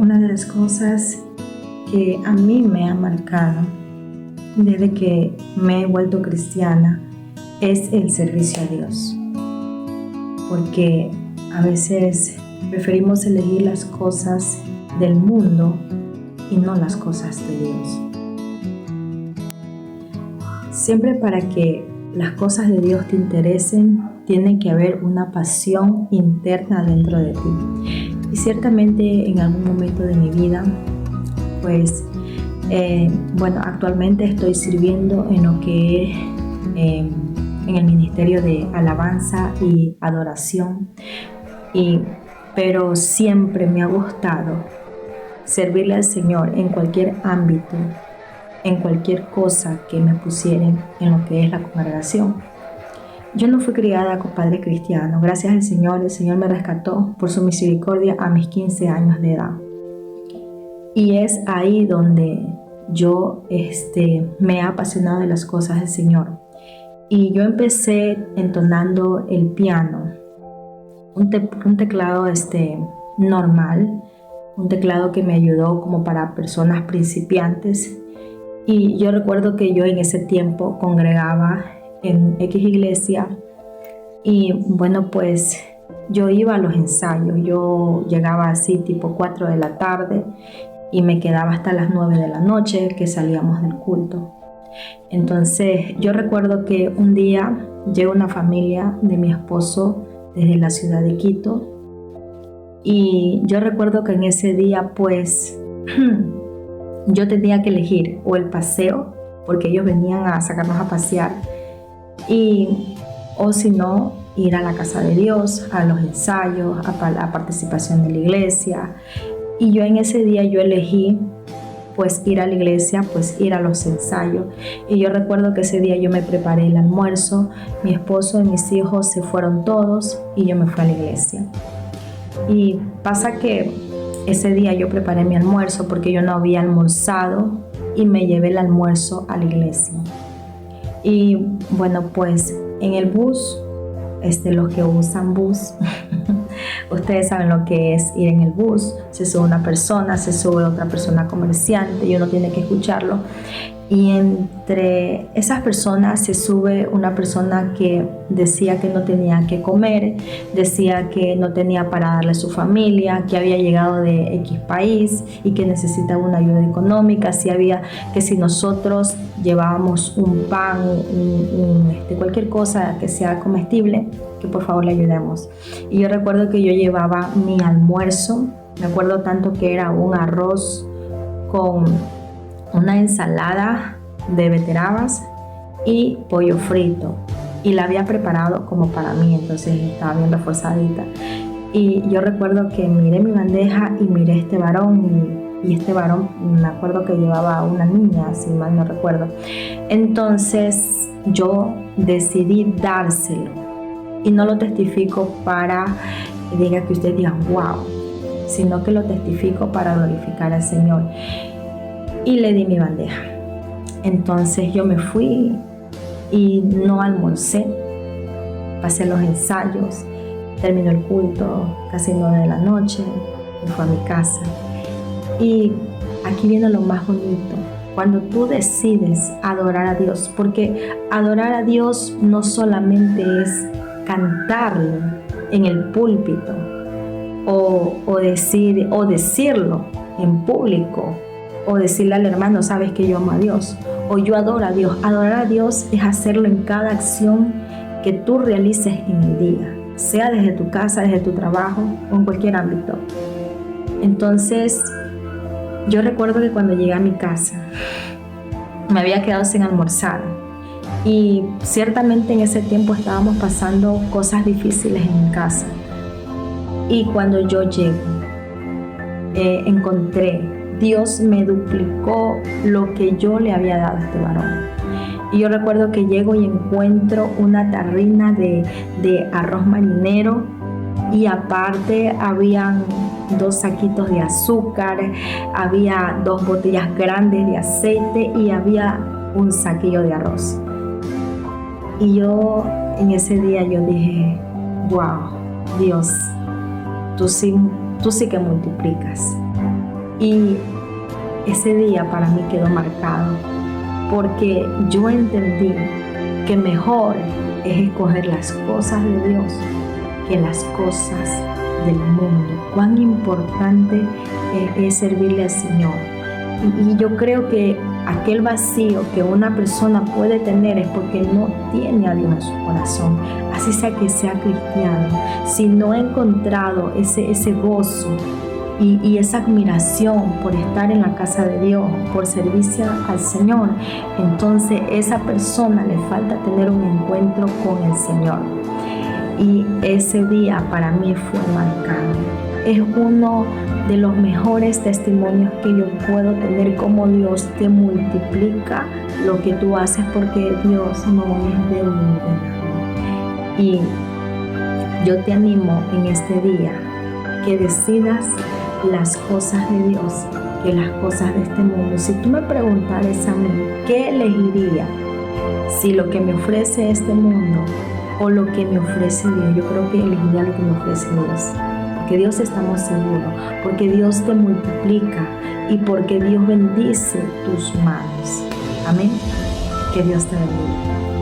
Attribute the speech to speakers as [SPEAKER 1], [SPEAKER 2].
[SPEAKER 1] una de las cosas que a mí me ha marcado desde que me he vuelto cristiana es el servicio a Dios. Porque a veces preferimos elegir las cosas del mundo y no las cosas de Dios. Siempre para que las cosas de Dios te interesen, tiene que haber una pasión interna dentro de ti. Y ciertamente en algún momento de mi vida, pues, actualmente estoy sirviendo en lo que es en el ministerio de alabanza y adoración. Pero siempre me ha gustado servirle al Señor en cualquier ámbito, en cualquier cosa que me pusieren en lo que es la congregación. Yo no fui criada con padres cristianos. Gracias al Señor, el Señor me rescató por su misericordia a mis 15 años de edad. Y es ahí donde yo me he apasionado de las cosas del Señor. Y yo empecé entonando el piano, un teclado normal, un teclado que me ayudó como para personas principiantes. Y yo recuerdo que yo en ese tiempo congregaba en X iglesia y pues yo iba a los ensayos. Yo llegaba así tipo 4 de la tarde y me quedaba hasta las 9 de la noche que salíamos del culto. Entonces yo recuerdo que un día llegó una familia de mi esposo desde la ciudad de Quito y yo recuerdo que en ese día pues yo tenía que elegir o el paseo, porque ellos venían a sacarnos a pasear, o si no, ir a la casa de Dios, a los ensayos, a la participación de la iglesia. Y yo en ese día yo elegí pues ir a la iglesia, pues ir a los ensayos. Y yo recuerdo que ese día yo me preparé el almuerzo, mi esposo y mis hijos se fueron todos y yo me fui a la iglesia. Y pasa que ese día yo preparé mi almuerzo porque yo no había almorzado y me llevé el almuerzo a la iglesia. Y pues en el bus, los que usan bus, ustedes saben lo que es ir en el bus. Se sube una persona, se sube otra persona comerciante y uno tiene que escucharlo. Y entre esas personas se sube una persona que decía que no tenía que comer, decía que no tenía para darle a su familia, que había llegado de X país y que necesitaba una ayuda económica, que si nosotros llevábamos un pan, cualquier cosa que sea comestible, que por favor le ayudemos. Y yo recuerdo que yo llevaba mi almuerzo, me acuerdo tanto que era un arroz con una ensalada de beterragas y pollo frito, y la había preparado como para mí, entonces estaba bien reforzadita. Y yo recuerdo que miré mi bandeja y miré este varón, y este varón me acuerdo que llevaba a una niña, si mal no recuerdo. Entonces yo decidí dárselo, y no lo testifico para que ustedes digan wow, sino que lo testifico para glorificar al Señor. Y le di mi bandeja. Entonces yo me fui y no almorcé. Pasé los ensayos, terminó el culto casi 9 de la noche, me fui a mi casa. Y aquí viene lo más bonito, cuando tú decides adorar a Dios, porque adorar a Dios no solamente es cantarlo en el púlpito o decirlo en público, o decirle al hermano, sabes que yo amo a Dios, o yo adoro a Dios. Adorar a Dios es hacerlo en cada acción que tú realices en el día, sea desde tu casa, desde tu trabajo o en cualquier ámbito. Entonces, yo recuerdo que cuando llegué a mi casa, me había quedado sin almorzar. Y ciertamente en ese tiempo estábamos pasando cosas difíciles en mi casa. Y cuando yo llego, Dios me duplicó lo que yo le había dado a este varón. Y yo recuerdo que llego y encuentro una tarrina de arroz marinero, y aparte habían 2 saquitos de azúcar, había 2 botellas grandes de aceite y había un saquillo de arroz. Y yo en ese día yo dije, wow, Dios, tú sí que multiplicas. Y ese día para mí quedó marcado, porque yo entendí que mejor es escoger las cosas de Dios que las cosas del mundo. Cuán importante es servirle al Señor. Y yo creo que aquel vacío que una persona puede tener es porque no tiene a Dios en su corazón, así sea que sea cristiano. Si no ha encontrado ese gozo y esa admiración por estar en la casa de Dios, por servicio al Señor, entonces esa persona le falta tener un encuentro con el Señor. Y ese día para mí fue marcado. Es uno de los mejores testimonios que yo puedo tener, como Dios te multiplica lo que tú haces, porque Dios no es de un. Y yo te animo en este día que decidas las cosas de Dios que las cosas de este mundo. Si tú me preguntaras a mí, ¿qué elegiría? Si lo que me ofrece este mundo o lo que me ofrece Dios, yo creo que elegiría lo que me ofrece Dios. Porque Dios estamos seguros, porque Dios te multiplica y porque Dios bendice tus manos. Amén. Que Dios te bendiga.